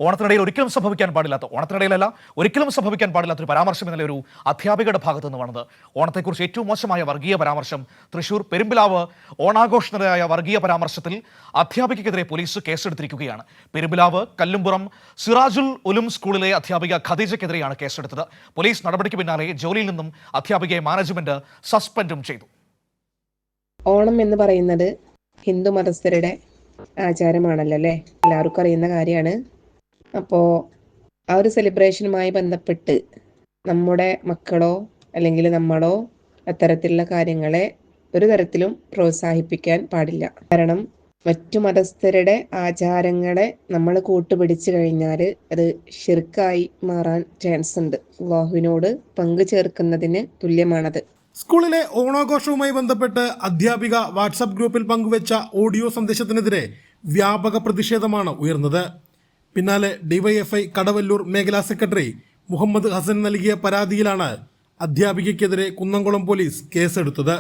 ഓണത്തിനിടയിൽ ഒരിക്കലും സംഭവിക്കാൻ പാടില്ലാത്ത, ഓണത്തിനിടയിലല്ല ഒരിക്കലും സംഭവിക്കാൻ പാടില്ലാത്ത ഒരു പരാമർശം ഇന്നലെ ഒരു അധ്യാപികയുടെ ഭാഗത്തു നിന്ന് വന്നത്. ഓണത്തെക്കുറിച്ച് ഏറ്റവും മോശമായ വർഗീയ പരാമർശം തൃശൂർ പെരുമ്പിലാവ് ഓണാഘോഷത്തിനായ വർഗീയ പരാമർശത്തിൽ അധ്യാപികയ്ക്കെതിരെ പോലീസ് കേസെടുത്തിരിക്കുകയാണ്. പെരുമ്പിലാവ് കല്ലുംപുറം സിറാജുൽ ഉലും സ്കൂളിലെ അധ്യാപിക ഖദീജയ്ക്കെതിരെയാണ് കേസെടുത്തത്. പോലീസ് നടപടിക്ക് പിന്നാലെ ജോലിയിൽ നിന്നും അധ്യാപികയെ മാനേജ്മെന്റ് സസ്പെൻഡും ചെയ്തു. ഓണം എന്ന് പറയുന്നത് ഹിന്ദു മതസ്ഥരുടെ ആചാരമാണല്ലോ അല്ലേ, എല്ലാവർക്കും അറിയുന്ന കാര്യമാണ്. അപ്പോൾ ആ ഒരു സെലിബ്രേഷനുമായി ബന്ധപ്പെട്ട് നമ്മുടെ മക്കളോ അല്ലെങ്കിൽ നമ്മളോ അത്തരത്തിലുള്ള കാര്യങ്ങളെ ഒരു തരത്തിലും പ്രോത്സാഹിപ്പിക്കാൻ പാടില്ല. കാരണം മറ്റു മതസ്ഥരുടെ ആചാരങ്ങളെ നമ്മൾ കൂട്ടുപിടിച്ചു കഴിഞ്ഞാൽ അത് ശിർക്കായി മാറാൻ ചാൻസ് ഉണ്ട്. അല്ലാഹുവിനോട് പങ്കു ചേർക്കുന്നതിന് തുല്യമാണത്. സ്കൂളിലെ ഓണാഘോഷവുമായി ബന്ധപ്പെട്ട് അധ്യാപിക വാട്സാപ്പ് ഗ്രൂപ്പിൽ പങ്കുവച്ച ഓഡിയോ സന്ദേശത്തിനെതിരെ വ്യാപക പ്രതിഷേധമാണ് ഉയർന്നത്. പിന്നാലെ ഡിവൈഎഫ്ഐ കടവല്ലൂർ മേഖലാ സെക്രട്ടറി മുഹമ്മദ് ഹസൻ നൽകിയ പരാതിയിലാണ് അധ്യാപികയ്ക്കെതിരെ കുന്നംകുളം പോലീസ് കേസെടുത്തത്.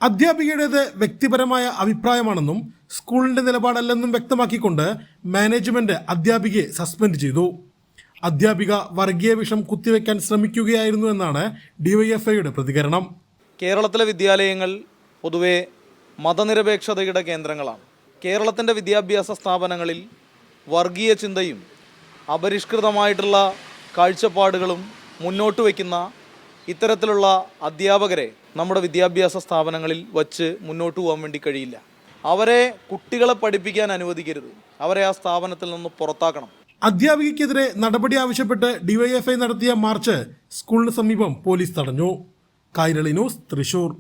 അധ്യാപികയുടേത് വ്യക്തിപരമായ അഭിപ്രായമാണെന്നും സ്കൂളിന്റെ നിലപാടല്ലെന്നും വ്യക്തമാക്കിക്കൊണ്ട് മാനേജ്മെന്റ് അധ്യാപികയെ സസ്പെൻഡ് ചെയ്തു. അധ്യാപിക വർഗീയ വിഷം കുത്തിവെക്കാൻ ശ്രമിക്കുകയായിരുന്നു എന്നാണ് ഡിവൈഎഫ്ഐയുടെ പ്രതികരണം. കേരളത്തിലെ വിദ്യാലയങ്ങൾ പൊതുവെ മതനിരപേക്ഷതയുടെ കേന്ദ്രങ്ങളാണ്. കേരളത്തിൻ്റെ വിദ്യാഭ്യാസ സ്ഥാപനങ്ങളിൽ വർഗീയ ചിന്തയും അപരിഷ്കൃതമായിട്ടുള്ള കാഴ്ചപ്പാടുകളും മുന്നോട്ട് വയ്ക്കുന്ന ഇത്തരത്തിലുള്ള അധ്യാപകരെ നമ്മുടെ വിദ്യാഭ്യാസ സ്ഥാപനങ്ങളിൽ വച്ച് മുന്നോട്ട് പോകാൻ വേണ്ടി കഴിയില്ല. അവരെ കുട്ടികളെ പഠിപ്പിക്കാൻ അനുവദിക്കരുത്. അവരെ ആ സ്ഥാപനത്തിൽ നിന്ന് പുറത്താക്കണം. അധ്യാപികയ്ക്കെതിരെ നടപടി ആവശ്യപ്പെട്ട് ഡിവൈഎഫ്ഐ നടത്തിയ മാർച്ച് സ്കൂളിന് സമീപം പോലീസ് തടഞ്ഞു. കൈരളി ന്യൂസ്, തൃശൂർ.